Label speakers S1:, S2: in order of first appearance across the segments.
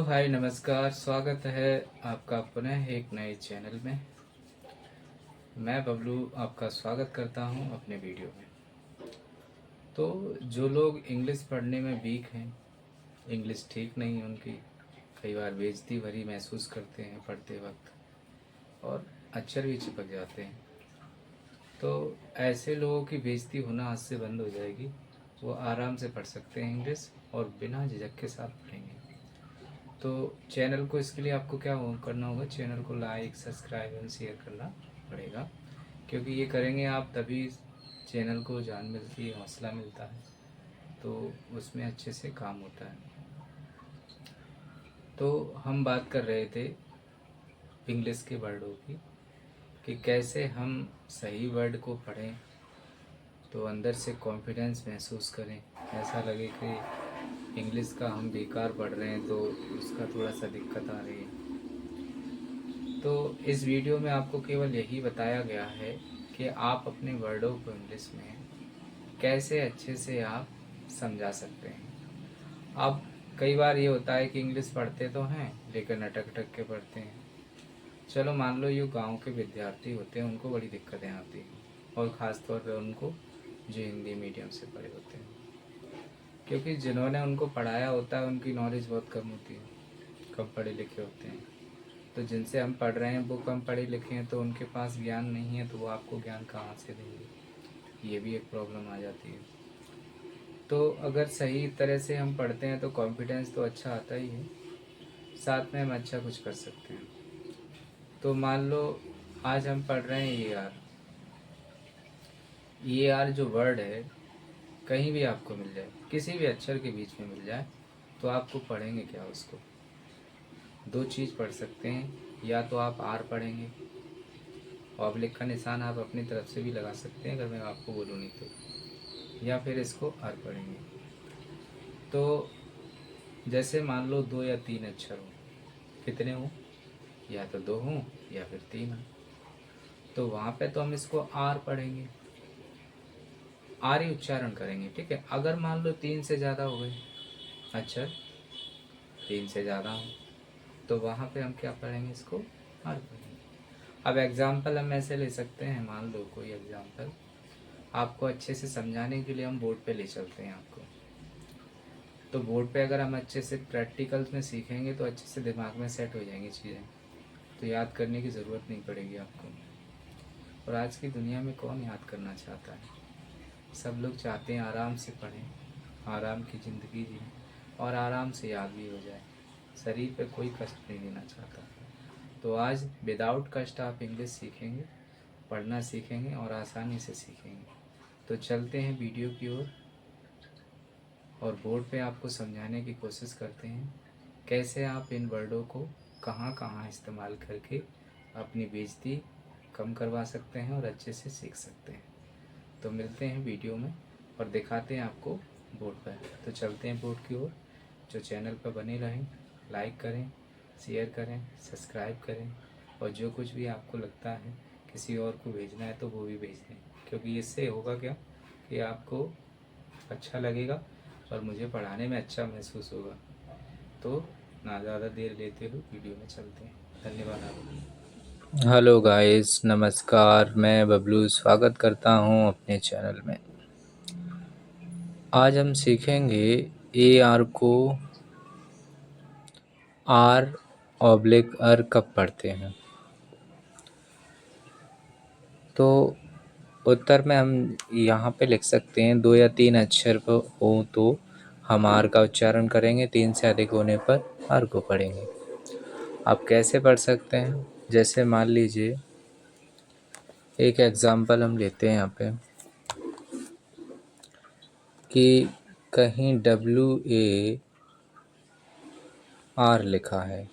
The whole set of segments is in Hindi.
S1: हाय नमस्कार, स्वागत है आपका पुनः एक नए चैनल में। मैं बबलू आपका स्वागत करता हूं अपने वीडियो में। तो जो लोग इंग्लिश पढ़ने में वीक हैं, इंग्लिश ठीक नहीं है उनकी, कई बार बेइज्जती भरी महसूस करते हैं पढ़ते वक्त और अक्षर भी चिपक जाते हैं, तो ऐसे लोगों की बेइज्जती होना आज से बंद हो जाएगी। वो आराम से पढ़ सकते हैं इंग्लिश और बिना झिझक के साथ पढ़ेंगे। तो चैनल को, इसके लिए आपको क्या करना होगा, चैनल को लाइक सब्सक्राइब एंड शेयर करना पड़ेगा, क्योंकि ये करेंगे आप तभी चैनल को जान मिलती है, हौसला मिलता है, तो उसमें अच्छे से काम होता है। तो हम बात कर रहे थे इंग्लिश के वर्डों की, कि कैसे हम सही वर्ड को पढ़ें तो अंदर से कॉन्फिडेंस महसूस करें, ऐसा लगे कि इंग्लिश का हम बेकार पढ़ रहे हैं तो उसका थोड़ा सा दिक्कत आ रही है। तो इस वीडियो में आपको केवल यही बताया गया है कि आप अपने वर्डों को इंग्लिश में कैसे अच्छे से आप समझा सकते हैं। अब कई बार ये होता है कि इंग्लिश पढ़ते तो हैं लेकिन अटक अटक के पढ़ते हैं। चलो मान लो ये गांव के विद्यार्थी होते हैं, उनको बड़ी दिक्कतें आती हैं, और ख़ास तौर पे उनको जो हिंदी मीडियम से पढ़े होते हैं, क्योंकि जिन्होंने उनको पढ़ाया होता है उनकी नॉलेज बहुत कम होती है, कम पढ़े लिखे होते हैं। तो जिनसे हम पढ़ रहे हैं वो कम पढ़े लिखे हैं, तो उनके पास ज्ञान नहीं है, तो वो आपको ज्ञान कहाँ से देंगे, ये भी एक प्रॉब्लम आ जाती है। तो अगर सही तरह से हम पढ़ते हैं तो कॉन्फिडेंस तो अच्छा आता ही है, साथ में हम अच्छा कुछ कर सकते हैं। तो मान लो आज हम पढ़ रहे हैं ये आर जो वर्ड है, कहीं भी आपको मिल जाए, किसी भी अक्षर के बीच में मिल जाए, तो आपको पढ़ेंगे क्या उसको? दो चीज़ पढ़ सकते हैं, या तो आप आर पढ़ेंगे, ऑब्लिक का निशान आप अपनी तरफ से भी लगा सकते हैं अगर मैं आपको बोलूँ नहीं तो, या फिर इसको आर पढ़ेंगे। तो जैसे मान लो दो या तीन अक्षर हों, कितने हों, या तो दो हों या फिर तीन हों, तो वहाँ पे तो हम इसको आर पढ़ेंगे, आर ही उच्चारण करेंगे, ठीक है। अगर मान लो तीन से ज़्यादा हो गए अक्षर, तीन से ज़्यादा हो, तो वहाँ पे हम क्या पढ़ेंगे, इसको आर पढ़ेंगे। अब एग्जाम्पल हम ऐसे ले सकते हैं, मान लो कोई एग्जाम्पल आपको अच्छे से समझाने के लिए हम बोर्ड पे ले चलते हैं आपको। तो बोर्ड पे अगर हम अच्छे से प्रैक्टिकल्स में सीखेंगे तो अच्छे से दिमाग में सेट हो जाएंगी चीज़ें, तो याद करने की ज़रूरत नहीं पड़ेगी आपको। और आज की दुनिया में कौन याद करना चाहता है? सब लोग चाहते हैं आराम से पढ़ें, आराम की ज़िंदगी जिएं और आराम से याद भी हो जाए। शरीर पे कोई कष्ट नहीं देना चाहता। तो आज विदाउट कष्ट आप इंग्लिश सीखेंगे, पढ़ना सीखेंगे और आसानी से सीखेंगे। तो चलते हैं वीडियो की ओर और बोर्ड पे आपको समझाने की कोशिश करते हैं कैसे आप इन वर्डों को कहाँ कहाँ इस्तेमाल करके अपनी बेइज्जती कम करवा सकते हैं और अच्छे से सीख सकते हैं। तो मिलते हैं वीडियो में और दिखाते हैं आपको बोर्ड पर। तो चलते हैं बोर्ड की ओर। जो चैनल पर बने रहें, लाइक करें, शेयर करें, सब्सक्राइब करें, और जो कुछ भी आपको लगता है किसी और को भेजना है तो वो भी भेज दें, क्योंकि इससे होगा क्या कि आपको अच्छा लगेगा और मुझे पढ़ाने में अच्छा महसूस होगा। तो ना ज़्यादा देर लेते हुए वीडियो में चलते हैं। धन्यवाद आपका।
S2: हेलो गाइस, नमस्कार। मैं बबलू स्वागत करता हूं अपने चैनल में। आज हम सीखेंगे ए आर को आर ऑब्लिक अर कब पढ़ते हैं। तो उत्तर में हम यहाँ पे लिख सकते हैं, दो या तीन अक्षर हो तो हम आर का उच्चारण करेंगे, तीन से अधिक होने पर आर को पढ़ेंगे। आप कैसे पढ़ सकते हैं? जैसे मान लीजिए एक एग्जाम्पल हम लेते हैं यहाँ पे कि कहीं WAR लिखा है,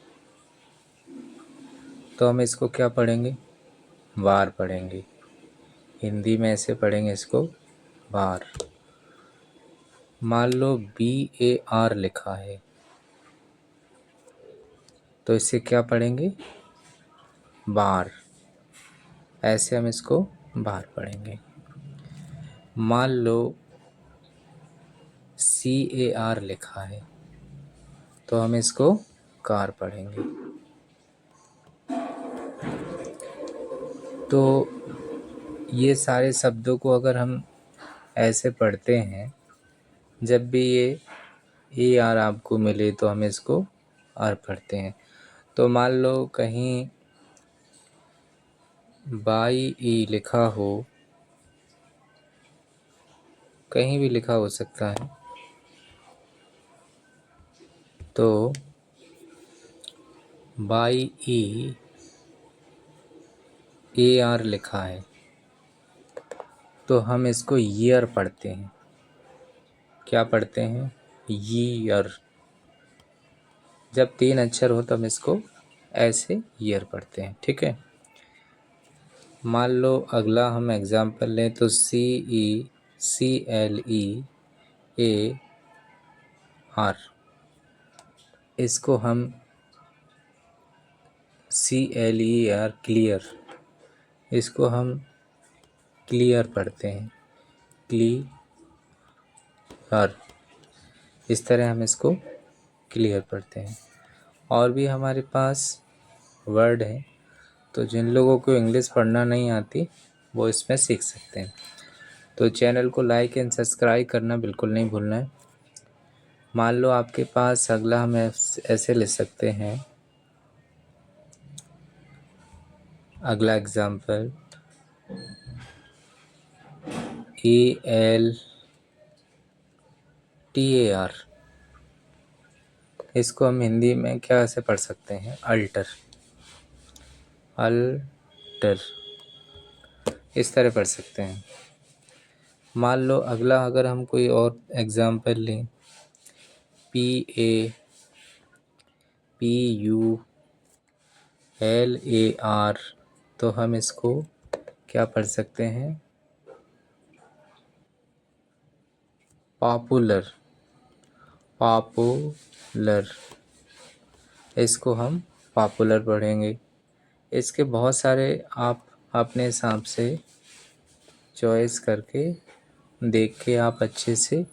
S2: तो हम इसको क्या पढ़ेंगे? वार पढ़ेंगे। हिंदी में ऐसे पढ़ेंगे इसको, वार। मान लो BAR लिखा है, तो इसे क्या पढ़ेंगे? बार। ऐसे हम इसको बार पढ़ेंगे। मान लो CAR लिखा है, तो हम इसको कार पढ़ेंगे। तो ये सारे शब्दों को अगर हम ऐसे पढ़ते हैं, जब भी ये ए आर आपको मिले तो हम इसको आर पढ़ते हैं। तो मान लो कहीं बाई ई लिखा हो, कहीं भी लिखा हो सकता है, तो बाई ई ए आर लिखा है तो हम इसको ईयर पढ़ते हैं। क्या पढ़ते हैं? ईयर। जब 3 अक्षर हो तब इसको ऐसे ईयर पढ़ते हैं। ठीक है। मान लो अगला हम एग्जाम्पल लें तो CECLEAR, इसको हम CLER क्लियर, इसको हम क्लियर पढ़ते हैं। क्लियर, इस तरह हम इसको क्लियर पढ़ते हैं। और भी हमारे पास वर्ड है, तो जिन लोगों को इंग्लिश पढ़ना नहीं आती वो इसमें सीख सकते हैं। तो चैनल को लाइक एंड सब्सक्राइब करना बिल्कुल नहीं भूलना है। मान लो आपके पास अगला हम ऐसे ले सकते हैं, अगला एग्जाम्पल ALTAR, इसको हम हिंदी में क्या से पढ़ सकते हैं? अल्टर। अल्टर, इस तरह पढ़ सकते हैं। मान लो अगला अगर हम कोई और एग्जाम्पल लें, PAPULAR, तो हम इसको क्या पढ़ सकते हैं? पॉपुलर। पॉपुलर, इसको हम पॉपुलर पढ़ेंगे। इसके बहुत सारे आप अपने हिसाब से चॉइस करके देख के आप अच्छे से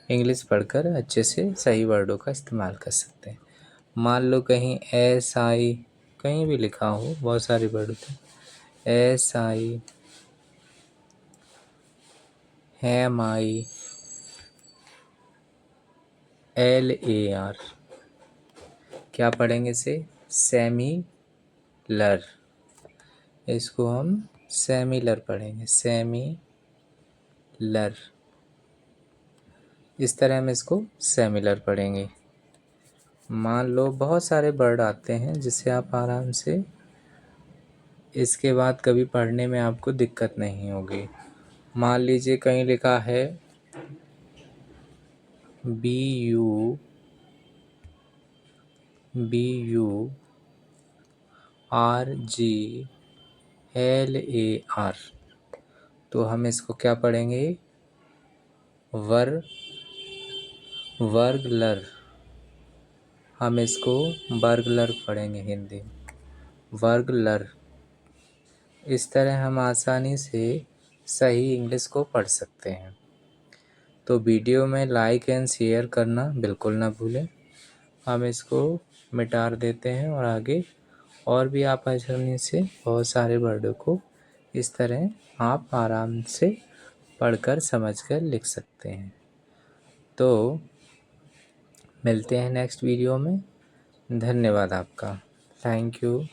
S2: इंग्लिश पढ़कर अच्छे से सही वर्डों का इस्तेमाल कर सकते हैं। मान लो कहीं SI कहीं भी लिखा हो, बहुत सारे वर्ड होते हैं, SI, HAMI, LAR, क्या पढ़ेंगे इसे? सेमिलर, इसको हम सेमिलर पढ़ेंगे। सेमिलर, इस तरह हम इसको सेमिलर पढ़ेंगे। मान लो बहुत सारे वर्ड आते हैं जिससे आप आराम से इसके बाद कभी पढ़ने में आपको दिक्कत नहीं होगी। मान लीजिए कहीं लिखा है BURGLAR, तो हम इसको क्या पढ़ेंगे? वर्गलर, हम इसको बर्गलर पढ़ेंगे हिंदी में, वर्गलर। इस तरह हम आसानी से सही इंग्लिश को पढ़ सकते हैं। तो वीडियो में लाइक एंड शेयर करना बिल्कुल ना भूलें। हम इसको मिटा देते हैं और आगे और भी आप आसानी से बहुत सारे वर्डों को इस तरह आप आराम से पढ़कर समझकर लिख सकते हैं। तो मिलते हैं नेक्स्ट वीडियो में। धन्यवाद आपका। Thank you.